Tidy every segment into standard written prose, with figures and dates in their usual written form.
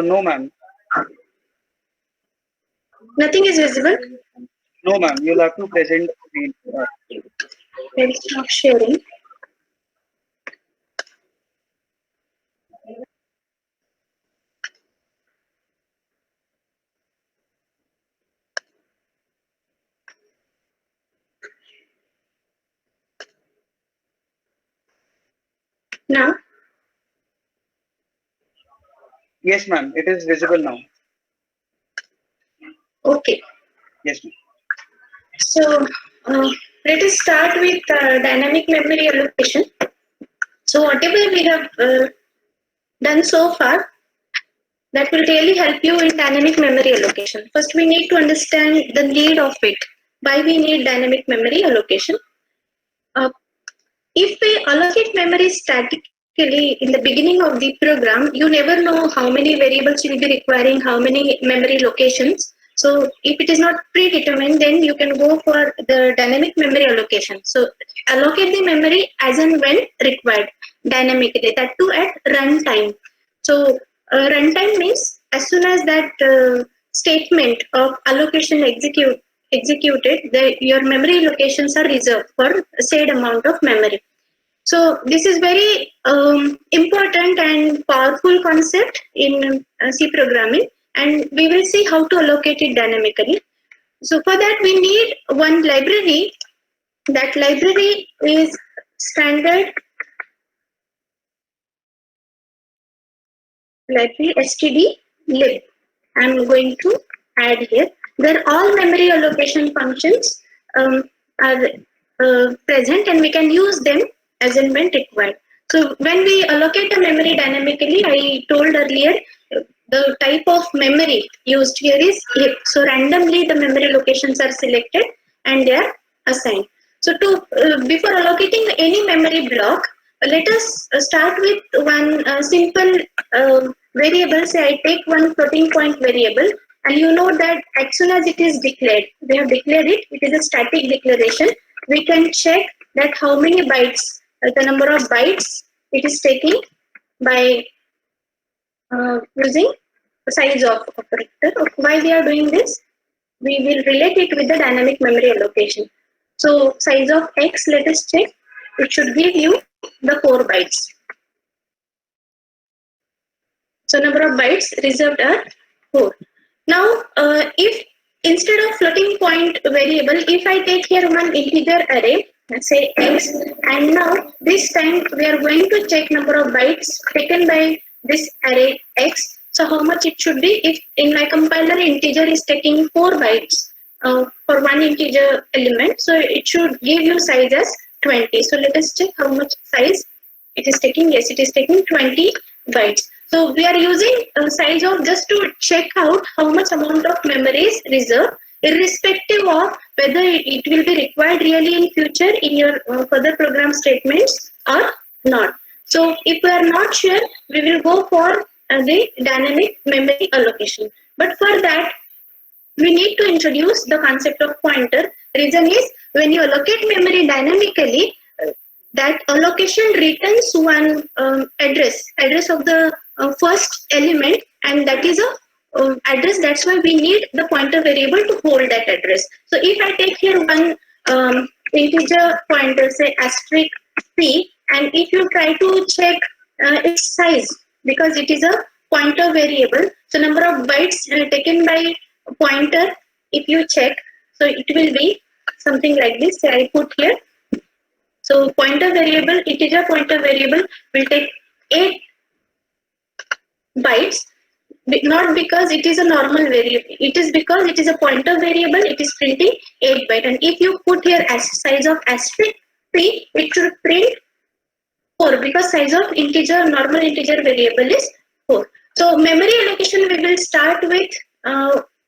No, ma'am. Nothing is visible. No, ma'am. You'll have to present screen. Let's stop sharing. Now, Yes, ma'am. It is visible now. okay. Yes, ma'am. So let us start with dynamic memory allocation. So whatever we have done so far, that will really help you in dynamic memory allocation. First, we need to understand the need of it. Why we need dynamic memory allocation? If we allocate memory statically in the beginning of the program, you never know how many variables you will be requiring, how many memory locations. So if it is not predetermined, then you can go for the dynamic memory allocation. So allocate the memory as and when required dynamically, that too at runtime. So runtime means as soon as that statement of allocation executed, your memory locations are reserved for said amount of memory. So this is very important and powerful concept in C programming, and we will see how to allocate it dynamically. So for that we need one library. That library is standard library std_lib. I'm going to add here. There all memory allocation functions are present, and we can use them as and when required. So when we allocate a memory dynamically, I told earlier the type of memory used here is heap. So randomly the memory locations are selected and they are assigned. So to before allocating any memory block, let us start with one simple variable. Say I take one floating point variable, and you know that as soon as it is declared, we have declared it, it is a static declaration. We can check that how many bytes, the number of bytes it is taking by using size of operator. Why we are doing this? We will relate it with the dynamic memory allocation. So size of x, let us check. It should give you the 4 bytes. So number of bytes reserved are 4. Now, if instead of floating point variable, if I take here one integer array, let's say x, and now this time we are going to check number of bytes taken by this array x. So how much it should be? If in my compiler integer is taking 4 bytes for one integer element, so it should give you size as 20. So let us check how much size it is taking. Yes, it is taking 20 bytes. So we are using a size of just to check out how much amount of memory is reserved, irrespective of whether it will be required really in future in your further program statements or not. So if we are not sure, we will go for the dynamic memory allocation. But for that, we need to introduce the concept of pointer. Reason is when you allocate memory dynamically, that allocation returns one address of the first element, and that is a address. That's why we need the pointer variable to hold that address. So if I take here one integer pointer, say asterisk p, and if you try to check its size, because it is a pointer variable, so number of bytes taken by pointer, if you check, so it will be something like this. Say I put here. So pointer variable, integer pointer variable will take 8 bytes, not because it is a normal variable. It is because it is a pointer variable, it is printing 8 bytes. And if you put here as size of asterisk p, it should print 4, because size of integer, normal integer variable is 4. So memory allocation, we will start with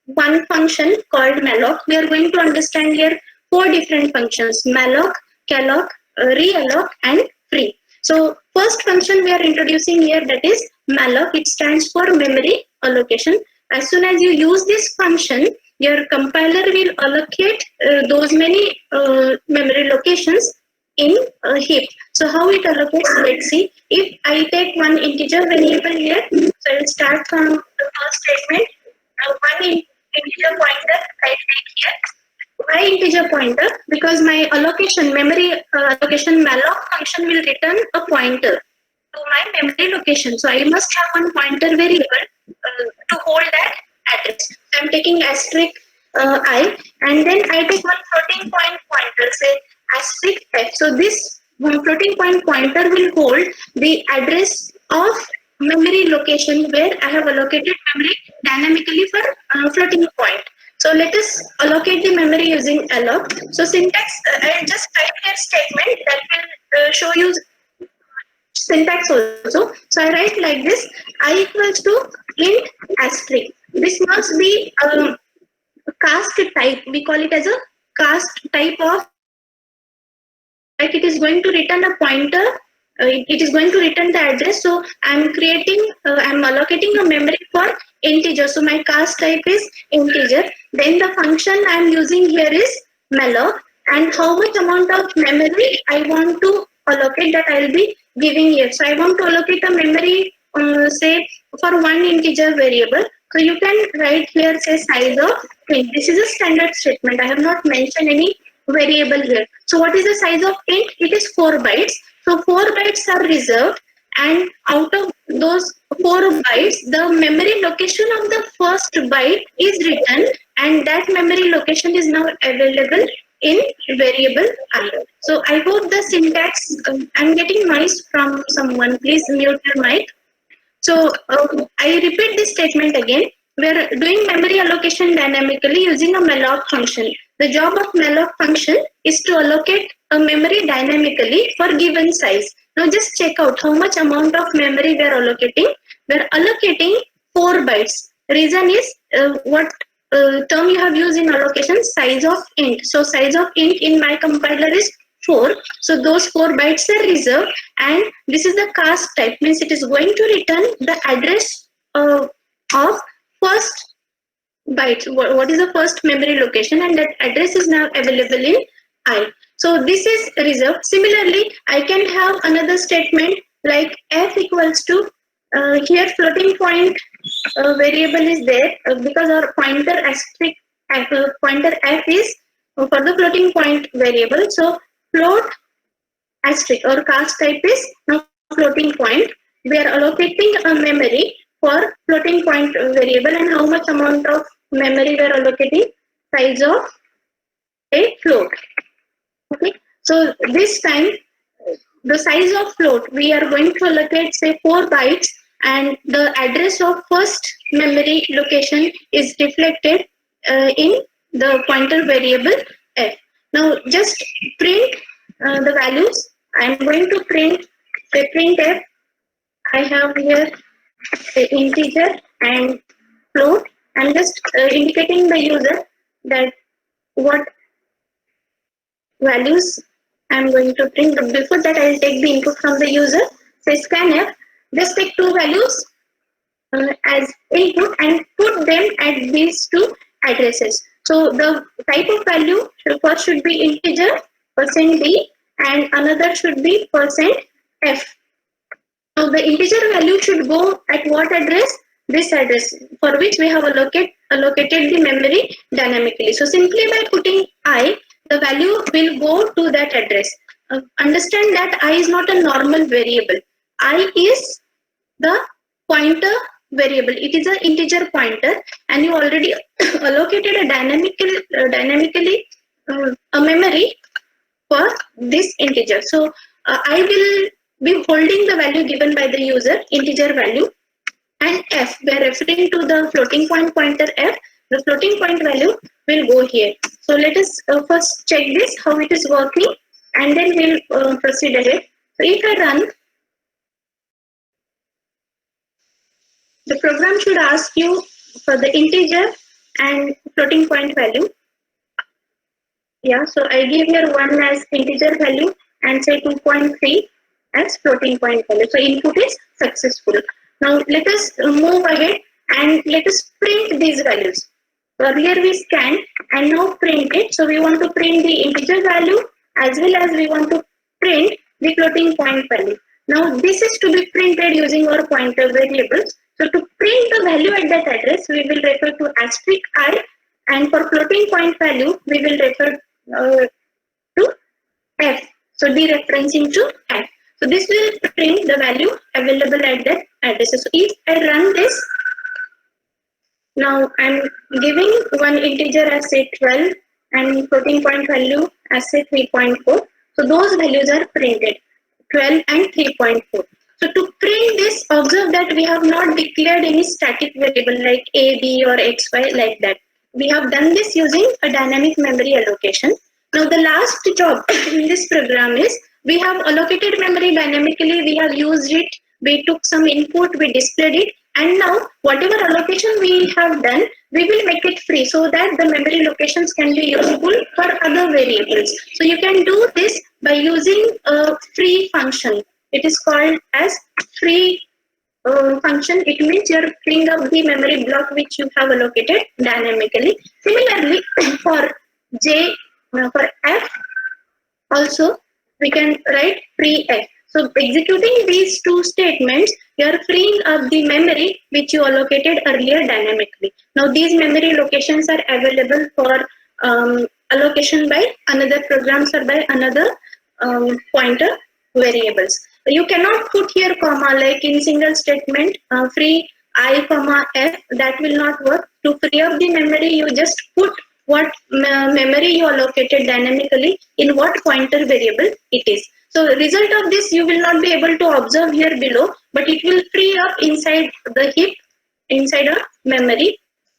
one function called malloc. We are going to understand here 4 different functions: malloc, calloc, realloc, and free. So first function we are introducing here, that is malloc. It stands for memory allocation. As soon as you use this function, your compiler will allocate those many memory locations in a heap. So how it allocates? Let's see. If I take one integer variable here, So I'll start from the first statement. One integer pointer I take here. Why integer pointer? Because my allocation, memory allocation malloc function will return a pointer to my memory location. So I must have one pointer variable to hold that address. So I'm taking asterisk I, and then I take one floating point pointer, say asterisk f. So this floating point pointer will hold the address of memory location where I have allocated memory dynamically for floating point. So let us allocate the memory using alloc. So syntax, I'll just type here statement that will show you syntax also. So I write like this: I equals to int asterisk. This must be cast type. We call it as a cast type of, like it is going to return a pointer. It is going to return the address. So I'm allocating a memory for integer. So my cast type is integer. Then the function I'm using here is malloc, and how much amount of memory I want to allocate, that I'll be giving here. So I want to allocate a memory, say for one integer variable. So you can write here, say size of int. This is a standard statement. I have not mentioned any variable here. So what is the size of int? It is 4 bytes. So 4 bytes are reserved, and out of those 4 bytes, the memory location of the first byte is written, and that memory location is now available in variable I. So I hope the syntax, I'm getting noise from someone. Please mute your mic. So I repeat this statement again. We are doing memory allocation dynamically using a malloc function. The job of malloc function is to allocate a memory dynamically for given size. Now just check out how much amount of memory we are allocating. We are allocating 4 bytes. Reason is what term you have used in allocation, size of int. So size of int in my compiler is 4. So those 4 bytes are reserved, and this is the cast type, means it is going to return the address of first byte. What is the first memory location, and that address is now available in I. So this is reserved. Similarly, I can have another statement like f equals to, here floating point variable is there because our pointer asterisk pointer f is for the floating point variable. So float asterisk or cast type is now floating point. We are allocating a memory for floating point variable, and how much amount of memory we are allocating? Size of a float. Okay, so this time the size of float we are going to allocate, say 4 bytes, and the address of first memory location is reflected in the pointer variable f. Now just print the values. I am going to print, say printf. I have here integer and float. I'm just indicating the user that what values I'm going to print. But before that, I'll take the input from the user. Say scanf. Just take 2 values as input and put them at these 2 addresses. So the type of value first should be integer %d, and another should be %f. Now the integer value should go at what address? This address, for which we have allocated the memory dynamically. So simply by putting I, the value will go to that address. Understand that I is not a normal variable. I is the pointer variable. It is an integer pointer, and you already allocated a dynamically a memory for this integer. So I will be holding the value given by the user, integer value, and f, we are referring to the floating point pointer f. The floating point value will go here. So let us first check this, how it is working, and then we'll proceed ahead. So if I run, the program should ask you for the integer and floating point value. Yeah, so I give here 1 as integer value and say 2.3 as floating point value. So input is successful. Now let us move ahead and let us print these values. Earlier we scanned and now print it. So we want to print the integer value as well as we want to print the floating point value. Now this is to be printed using our pointer variables. So to print the value at that address, we will refer to asterisk I, and for floating point value, we will refer to F. So dereferencing to F. So this will print the value available at that address. So if I run this, now I'm giving one integer as say 12 and floating point value as say 3.4. So those values are printed, 12 and 3.4. So to print this, observe that we have not declared any static variable like A, B or X, Y like that. We have done this using a dynamic memory allocation. Now the last job in this program is we have allocated memory dynamically, we have used it, we took some input, we displayed it, and now whatever allocation we have done, we will make it free so that the memory locations can be useful for other variables. So you can do this by using a free function. It is called as free function. It means you are freeing up the memory block which you have allocated dynamically. Similarly, for for F also we can write free F. So executing these two statements, you are freeing up the memory which you allocated earlier dynamically. Now these memory locations are available for allocation by another programs or by another pointer variables. You cannot put here comma like in single statement free I comma F, that will not work. To free up the memory, you just put what memory you allocated dynamically in what pointer variable it is. So result of this you will not be able to observe here below, but it will free up inside the heap, inside a memory,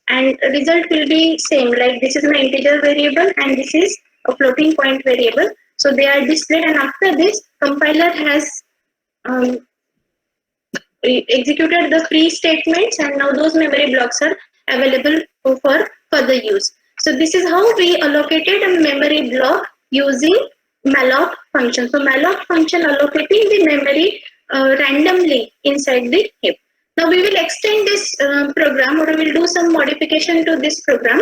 and result will be same, like this is my integer variable and this is a floating point variable. So they are displayed, and after this compiler has executed the free statements, and now those memory blocks are available for further use. So this is how we allocated a memory block using malloc function. So malloc function allocating the memory randomly inside the heap. Now we will extend this program, or we will do some modification to this program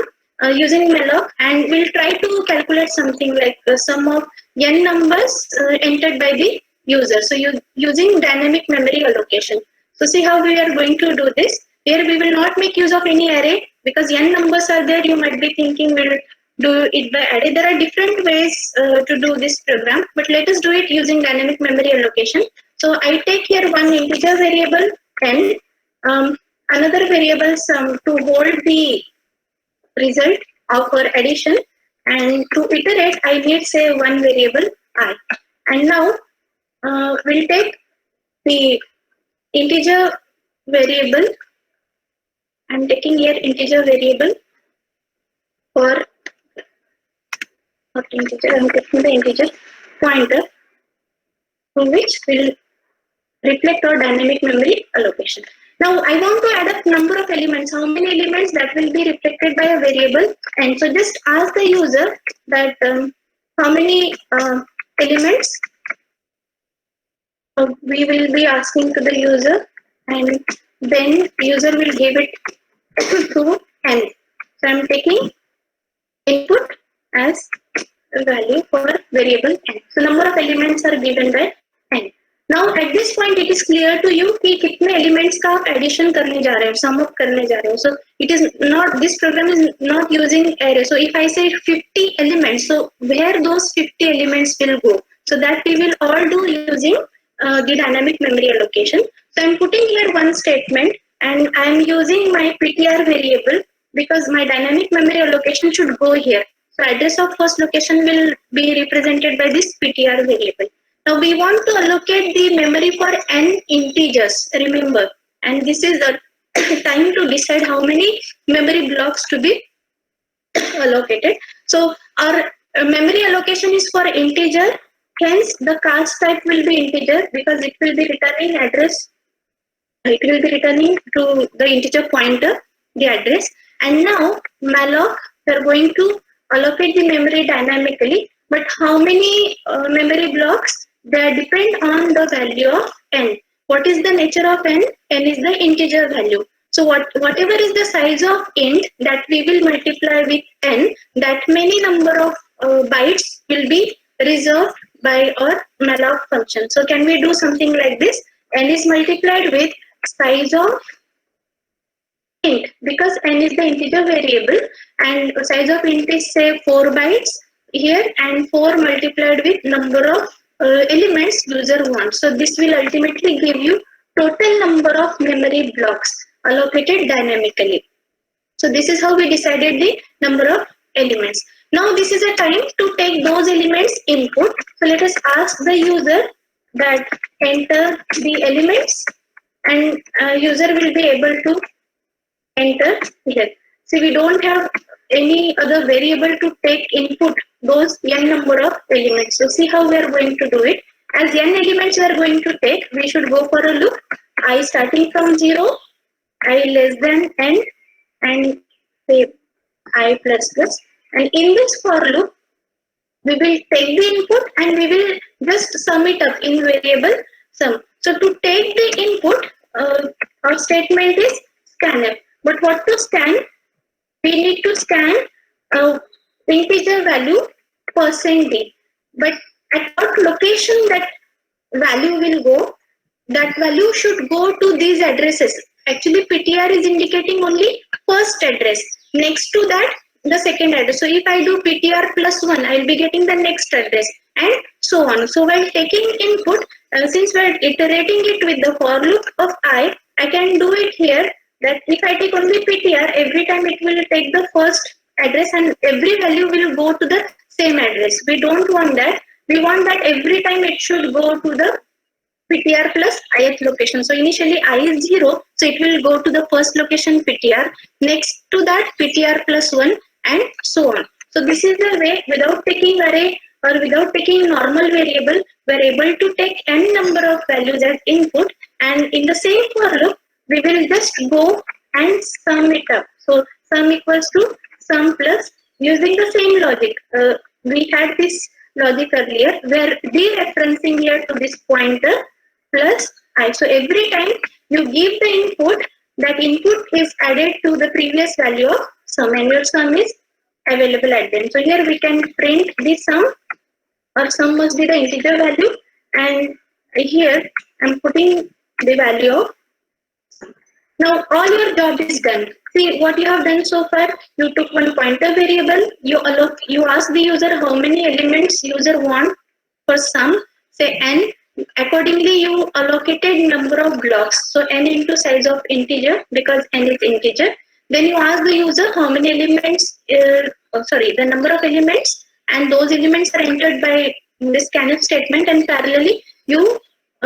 using malloc, and we'll try to calculate something like the sum of n numbers entered by the user. So using dynamic memory allocation. So see how we are going to do this. Here we will not make use of any array because n numbers are there. You might be thinking we'll do it by array. There are different ways to do this program, but let us do it using dynamic memory allocation. So I take here one integer variable n, another variable sum to hold the result of our addition, and to iterate I need say one variable I. And now we'll take the integer variable. I'm taking here integer variable for integer. I'm taking the integer pointer to which will reflect our dynamic memory allocation. Now I want to add up number of elements. How many elements that will be reflected by a variable? And so just ask the user that how many elements we will be asking to the user, and then user will give it to n. So I'm taking input as a value for variable n. So number of elements are given by n. Now at this point it is clear to you कि कितने elements का आप addition करने जा रहे हो, sum up करने जा रहे हो. So it is not, this program is not using array. So if I say 50 elements, so where those 50 elements will go? So that we will all do using the dynamic memory allocation. So I'm putting here one statement, and I'm using my PTR variable because my dynamic memory allocation should go here. So address of first location will be represented by this PTR variable. Now we want to allocate the memory for n integers, remember, and this is the time to decide how many memory blocks to be allocated. So our memory allocation is for integer, hence the cast type will be integer because it will be returning address. It will be returning to the integer pointer, the address. And now malloc, we are going to allocate the memory dynamically, but how many memory blocks? They depend on the value of n. What is the nature of n? N is the integer value. So whatever is the size of int that we will multiply with n, that many number of bytes will be reserved by our malloc function. So can we do something like this? N is multiplied with size of int because n is the integer variable and size of int is say 4 bytes here and 4 multiplied with number of elements user wants. So this will ultimately give you total number of memory blocks allocated dynamically. So this is how we decided the number of elements. Now this is a time to take those elements input. So let us ask the user that enter the elements and user will be able to enter here. See, we don't have any other variable to take input those n number of elements. So see how we are going to do it. As n elements we are going to take, we should go for a loop. I starting from 0, I less than n and say I plus plus. And in this for loop, we will take the input and we will just sum it up in variable sum. So to take the input, our statement is scanf. But what to scan? We need to scan integer value %d. But at what location that value will go, that value should go to these addresses. Actually, PTR is indicating only first address. Next to that, the second address. So if I do PTR plus 1, I will be getting the next address and so on. So while taking input, since we are iterating it with the for loop of I can do it here that if I take only PTR, every time it will take the first address and every value will go to the same address. We don't want that. We want that every time it should go to the PTR plus ith location. So initially I is 0, so it will go to the first location PTR. Next to that PTR plus 1 and so on. So this is the way without taking array or without taking normal variable, we are able to take n number of values as input and in the same for loop, we will just go and sum it up. So sum equals to sum plus using the same logic. We had this logic earlier where dereferencing here to this pointer plus I. So every time you give the input, that input is added to the previous value of sum and your sum is available at them. So here we can print the sum or sum must be the integer value and here I'm putting the value of. Now all your job is done. See what you have done so far. You took one pointer variable. You ask the user how many elements user want for sum. Say n. Accordingly, you allocated number of blocks. So n into size of integer because n is integer. Then you ask the user how many elements. The number of elements, and those elements are entered by this scanf statement, and parallelly you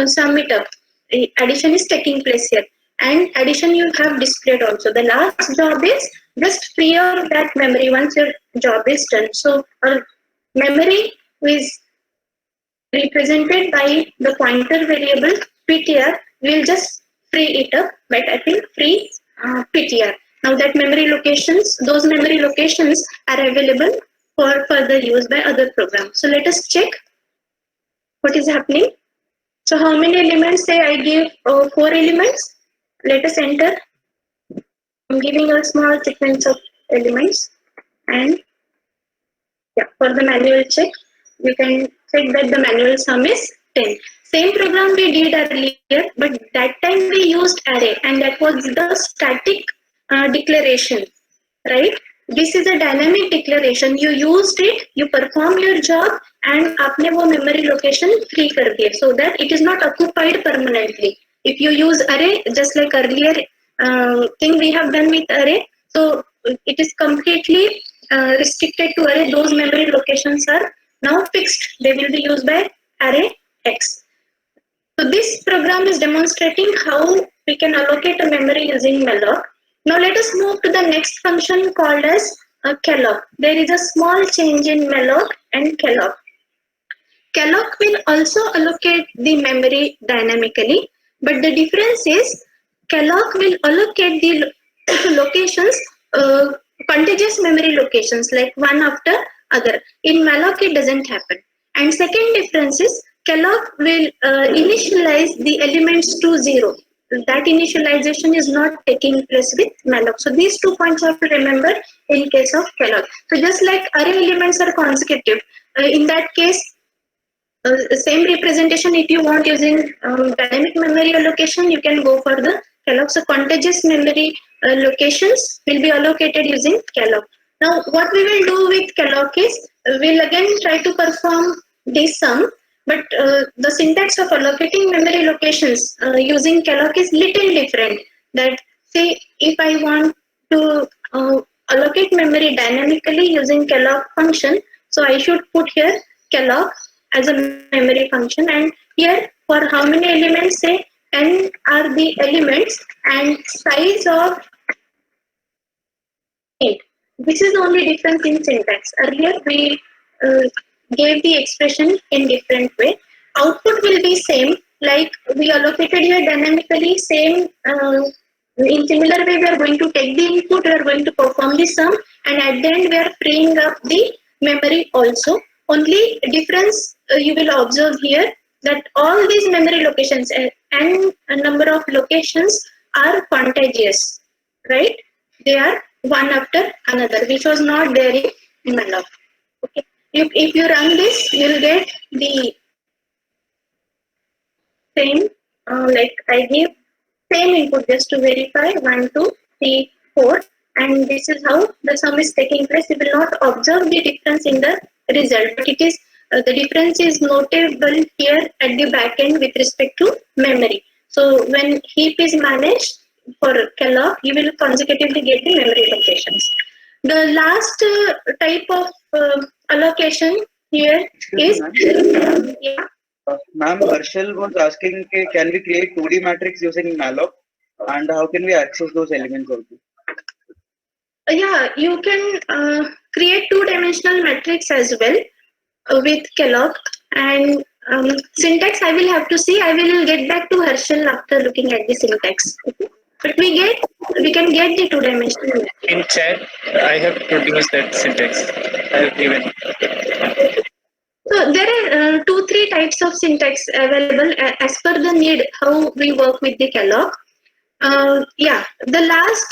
sum it up. Addition is taking place here. And addition you have displayed also. The last job is just free of that memory once your job is done. So our memory is represented by the pointer variable PTR. We'll just free it up by typing free PTR. Now that those memory locations are available for further use by other programs. So let us check what is happening. So how many elements? Say I give 4 elements. Let us enter. I'm giving a small sequence of elements and for the manual check, you can check that the manual sum is 10. Same program we did earlier, but that time we used array and that was the static declaration, right? This is a dynamic declaration. You used it, you perform your job and आपने वो memory location free कर दिया so that it is not occupied permanently. If you use array, just like earlier thing we have done with array, so it is completely restricted to array. Those memory locations are now fixed. They will be used by array X. So this program is demonstrating how we can allocate a memory using malloc. Now let us move to the next function called as calloc. There is a small change in malloc and calloc. Calloc will also allocate the memory dynamically. But the difference is calloc will allocate the locations, contiguous memory locations like one after other. In malloc it doesn't happen. And second difference is calloc will initialize the elements to 0. That initialization is not taking place with malloc. So these 2 points you have to remember in case of calloc. So just like array elements are consecutive, in that case same representation if you want using dynamic memory allocation, you can go for the calloc. So contiguous memory locations will be allocated using calloc. Now, what we will do with calloc is we'll again try to perform this sum, but the syntax of allocating memory locations using calloc is little different. That say if I want to allocate memory dynamically using calloc function, so I should put here calloc as a memory function, and here for how many elements, say n are the elements and size of 8. This is the only difference in syntax. Earlier we gave the expression in different way. Output will be same, like we allocated here dynamically, same. In similar way, we are going to take the input, we are going to perform the sum, and at the end we are freeing up the memory also. Only difference you will observe here that all these memory locations and a number of locations are contiguous, right? They are one after another, which was not there in malloc. Okay. If you run this, you will get the same, like I give same input just to verify 1, 2, 3, 4, and this is how the sum is taking place. You will not observe the difference in the result, but it is the difference is notable here at the back end with respect to memory. So when heap is managed for calloc, you will consecutively get the memory locations. The last type of allocation here is yeah. Ma'am, Harshal was asking, can we create 2D matrix using malloc, and how can we access those elements also? Yeah, you can create two-dimensional matrix as well with calloc, and syntax I will have to see. I will get back to Harshal after looking at the syntax. Okay? But we can get the two-dimensional matrix. In chat, I have produced that syntax. I have given. So there are 2-3 types of syntax available as per the need how we work with the calloc. Yeah, the last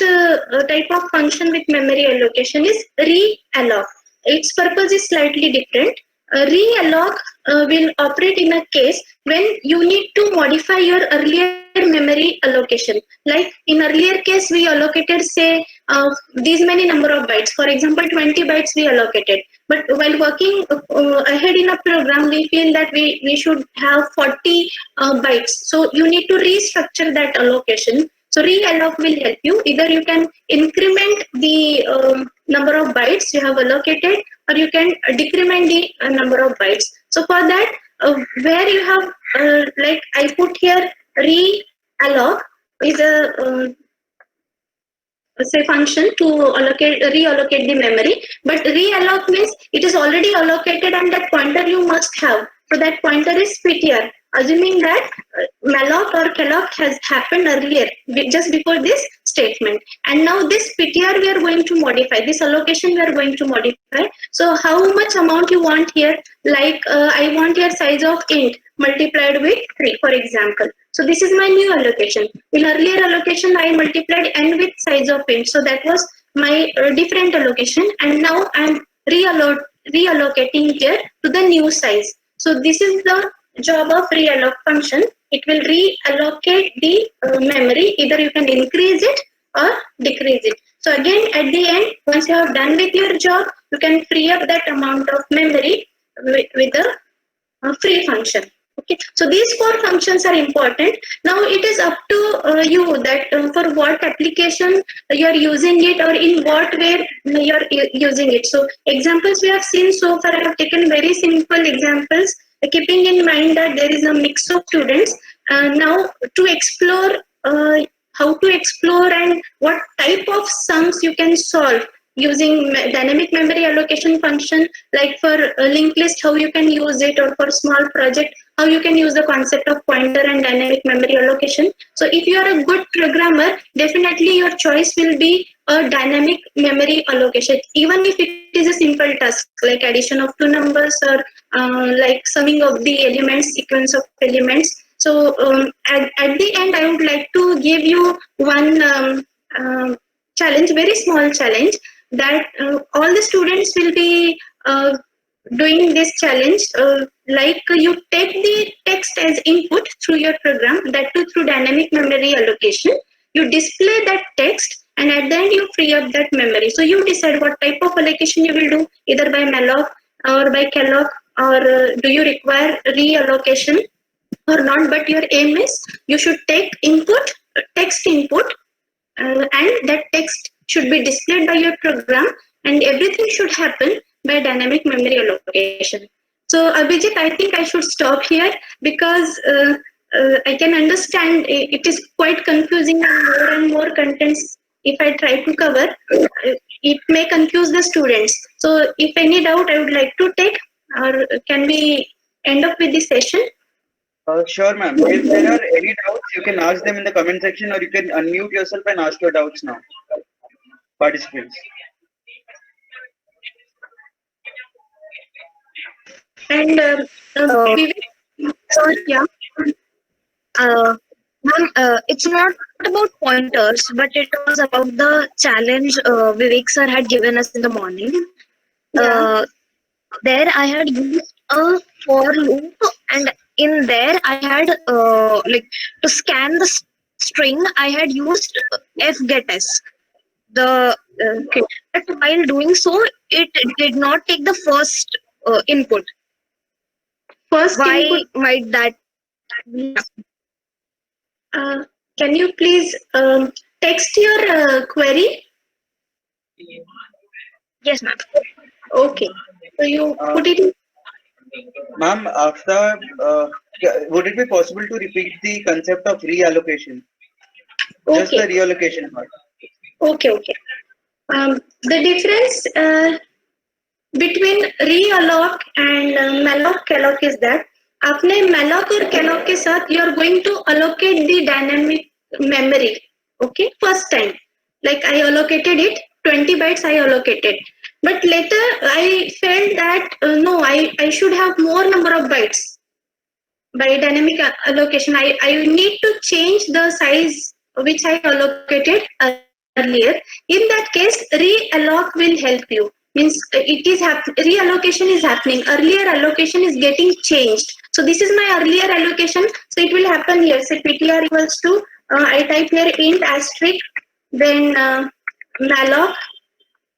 type of function with memory allocation is realloc. Its purpose is slightly different. Realloc will operate in a case when you need to modify your earlier memory allocation. Like in earlier case, we allocated say these many number of bytes. For example, 20 bytes we allocated. But while working ahead in a program, we feel that we should have 40 bytes. So you need to restructure that allocation. So realloc will help you. Either you can increment the number of bytes you have allocated, or you can decrement the number of bytes. So for that, where you have like I put here realloc is a say function to reallocate the memory, but realloc means it is already allocated and that pointer you must have. So that pointer is ptr, assuming that malloc or calloc has happened earlier just before this statement, and now this ptr we are going to modify, this allocation we are going to modify. So how much amount you want here, like I want here size of int multiplied with 3 for example. So this is my new allocation. In earlier allocation, I multiplied n with size of int. So that was my different allocation. And now I'm reallocating here to the new size. So this is the job of realloc function. It will reallocate the memory. Either you can increase it or decrease it. So again, at the end, once you have done with your job, you can free up that amount of memory with a free function. Okay, so these 4 functions are important. Now it is up to you that for what application you are using it, or in what way you are using it. So examples we have seen so far, I have taken very simple examples, keeping in mind that there is a mix of students. Now to explore how to explore and what type of sums you can solve using dynamic memory allocation function, like for linked list how you can use it, or for small project how you can use the concept of pointer and dynamic memory allocation. So if you are a good programmer, definitely your choice will be a dynamic memory allocation, even if it is a simple task like addition of 2 numbers, or like summing of the elements, sequence of elements. So at the end, I would like to give you one challenge, very small challenge, that all the students will be doing this challenge. Like you take the text as input through your program, that too through dynamic memory allocation. You display that text and at the end you free up that memory. So you decide what type of allocation you will do, either by malloc or by calloc, or do you require reallocation or not. But your aim is you should take input, text input, and that text should be displayed by your program, and everything should happen by dynamic memory allocation. So Abhijit, I think I should stop here because I can understand it is quite confusing, and more contents if I try to cover, it may confuse the students. So if any doubt I would like to take, or can we end up with the session? Sure, ma'am. If there are any doubts, you can ask them in the comment section, or you can unmute yourself and ask your doubts now. Participants. And yeah. Ma'am, it's not about pointers, but it was about the challenge Vivek sir had given us in the morning. Yeah. There I had used a for loop, and in there I had like to scan the string. I had used fgetS. But while doing so, it did not take the first input. First Why input, might that? can you please text your query? Yes, ma'am. Okay. So you put it in. Ma'am, after, would it be possible to repeat the concept of reallocation? Just the Okay. reallocation part. Okay. The difference between realloc and malloc calloc is that आपने malloc और calloc के साथ you are going to allocate the dynamic memory. Okay, first time, like I allocated it 20 bytes. I allocated, but later I felt that no, I should have more number of bytes by dynamic allocation. I need to change the size which I allocated earlier. In that case, realloc will help you. Means it is reallocation is happening. Earlier allocation is getting changed. So this is my earlier allocation. So it will happen here. Say PTR equals to I type here int asterisk, then malloc,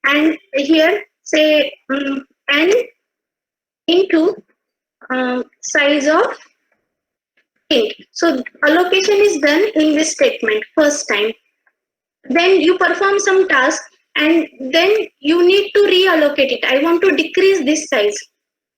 and here say n into size of int. So allocation is done in this statement first time. Then you perform some task, and then you need to reallocate it. I want to decrease this size.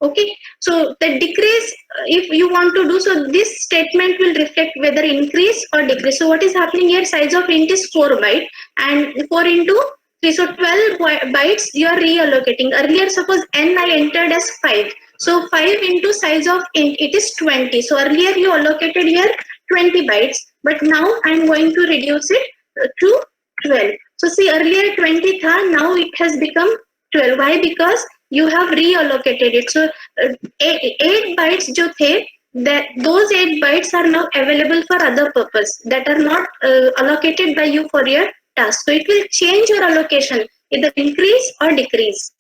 Okay, so the decrease, if you want to do so, this statement will reflect whether increase or decrease. So what is happening here? Size of int is 4 byte, and 4 into 3, so 12 bytes you are reallocating. Earlier, suppose n I entered as 5. So 5 into size of int, it is 20. So earlier you allocated here 20 bytes, but now I'm going to reduce it to 12. So see, earlier 20 tha, now it has become 12. Why? Because you have reallocated it. So 8 bytes jo the, that those 8 bytes are now available for other purpose that are not allocated by you for your task. So it will change your allocation, either increase or decrease.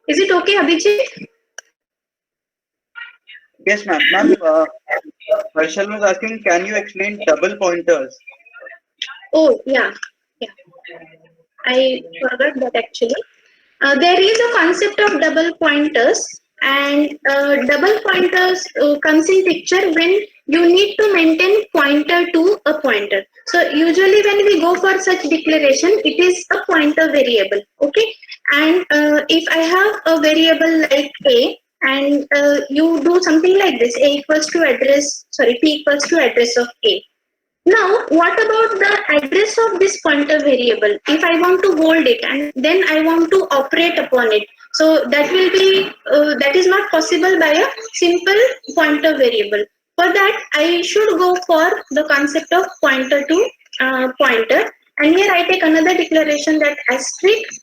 Is it okay, Abhijit? Yes, ma'am. Ma'am, Harshal was asking, can you explain double pointers? Oh, yeah. I forgot that actually. There is a concept of double pointers, and double pointers comes in picture when you need to maintain pointer to a pointer. So usually when we go for such declaration, it is a pointer variable. Okay, and if I have a variable like a, and you do something like this, a equals to address, sorry, p equals to address of a. Now, what about the address of this pointer variable? If I want to hold it and then I want to operate upon it, so that will be that is not possible by a simple pointer variable. For that, I should go for the concept of pointer to pointer, and here I take another declaration that asterisk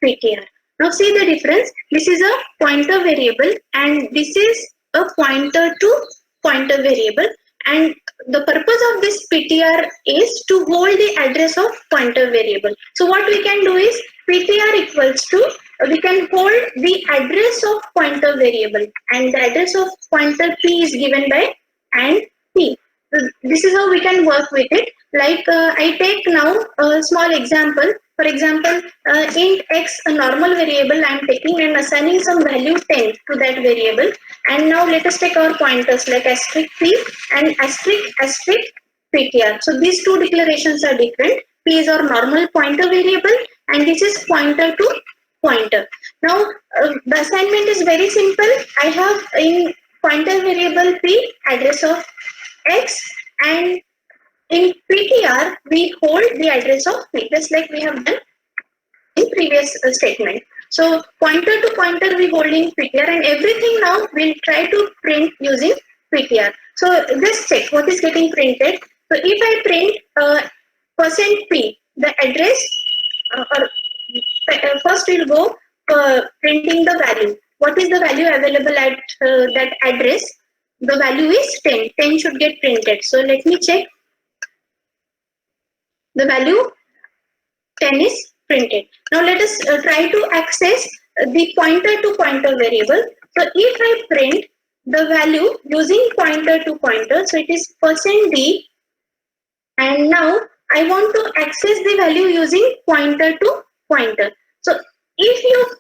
PTR. Now see the difference. This is a pointer variable, and this is a pointer to pointer variable. And the purpose of this PTR is to hold the address of pointer variable. So what we can do is PTR equals to we can hold the address of pointer variable, and the address of pointer p is given by and p. So this is how we can work with it. Like I take now a small example. For example, int x, a normal variable I am taking and assigning some value 10 to that variable. And now let us take our pointers like asterisk p and asterisk ptr. So these two declarations are different. P is our normal pointer variable and this is pointer to pointer. Now the assignment is very simple. I have in pointer variable p address of x, and in ptr we hold the address of p, just like we have done in previous statement. So pointer to pointer we hold in ptr, and everything now we'll try to print using ptr. So just check what is getting printed. So if I print %p, the address or first we'll go printing the value. What is the value available at that address? The value is 10. 10 should get printed. So let me check. The value 10 is printed. Now let us try to access the pointer to pointer variable. So if I print the value using pointer to pointer, so it is %d, and now I want to access the value using pointer to pointer. So if you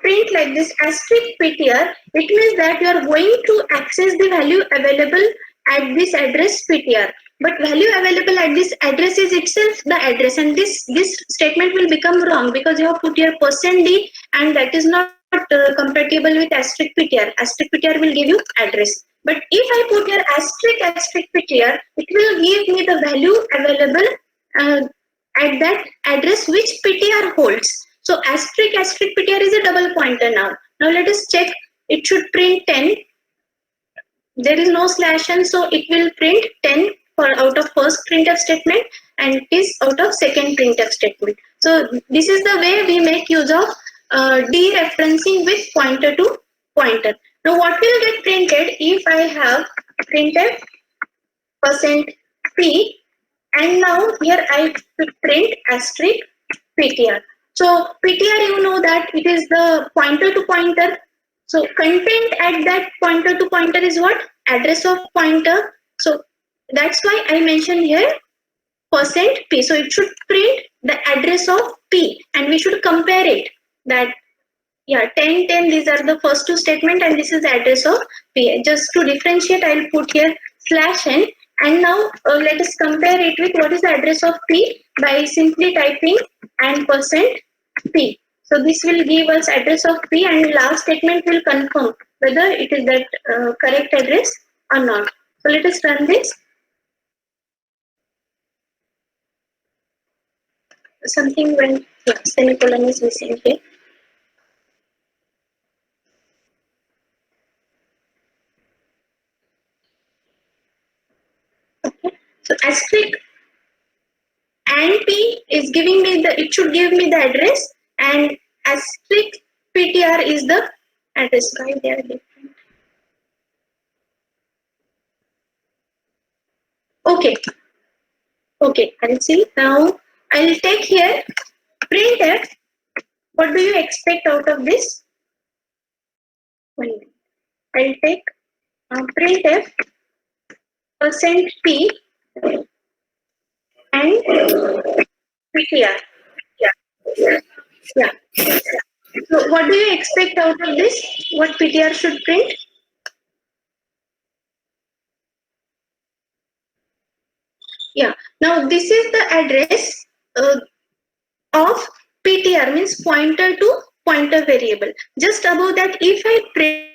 print like this asterisk ptr, it means that you are going to access the value available at this address ptr. But value available at this address is itself the address, and this statement will become wrong because you have put your %d, and that is not compatible with asterisk ptr. Asterisk ptr will give you address. But if I put here asterisk ptr, it will give me the value available at that address which ptr holds. So asterisk ptr is a double pointer now. Now let us check. It should print 10. There is no /n, so it will print 10 for out of first printf statement, and it is out of second printf statement. So this is the way we make use of dereferencing with pointer to pointer. Now what will get printed if I have printf %p, and now here I print asterisk ptr. So ptr, you know that it is the pointer to pointer. So content at that pointer to pointer is what? Address of pointer. So that's why I mentioned here %p. So it should print the address of p, and we should compare it. That 10, 10, these are the first two statements, and this is the address of p. Just to differentiate, I'll put here /n, and now let us compare it with what is the address of p by simply typing and %p. So this will give us address of p, and last statement will confirm whether it is that correct address or not. So let us run this. Something when semicolon is missing here. Okay. So asterisk and p is giving me the, it should give me the address, and asterisk ptr is the address. Why they are different? Okay, I'll see. Now I'll take here printf. What do you expect out of this? 1 minute. I'll take printf %p and ptr. Yeah. So what do you expect out of this? What ptr should print? Yeah. Now this is the address of ptr, means pointer to pointer variable. Just above that, if I print